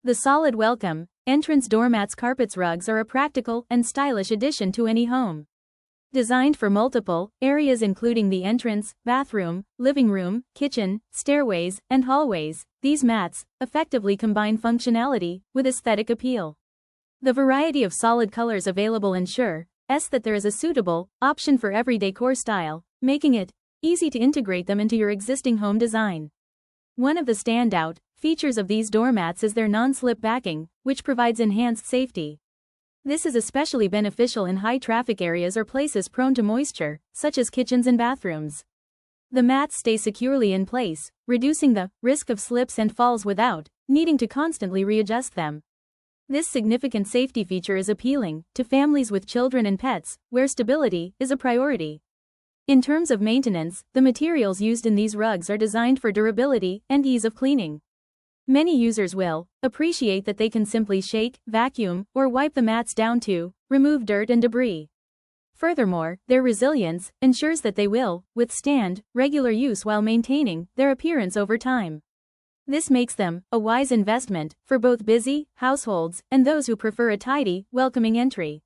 The Solid Welcome Entrance Doormats carpets rugs are a practical and stylish addition to any home. Designed for multiple areas including the entrance, bathroom, living room, kitchen, stairways, and hallways, these mats effectively combine functionality with aesthetic appeal. The variety of solid colors available ensures that there is a suitable option for every decor style, making it easy to integrate them into your existing home design. One of the standout features of these doormats is their non-slip backing, which provides enhanced safety. This is especially beneficial in high-traffic areas or places prone to moisture, such as kitchens and bathrooms. The mats stay securely in place, reducing the risk of slips and falls without needing to constantly readjust them. This significant safety feature is appealing to families with children and pets, where stability is a priority. In terms of maintenance, the materials used in these rugs are designed for durability and ease of cleaning. Many users will appreciate that they can simply shake, vacuum, or wipe the mats down to remove dirt and debris. Furthermore, their resilience ensures that they will withstand regular use while maintaining their appearance over time. This makes them a wise investment for both busy households and those who prefer a tidy, welcoming entry.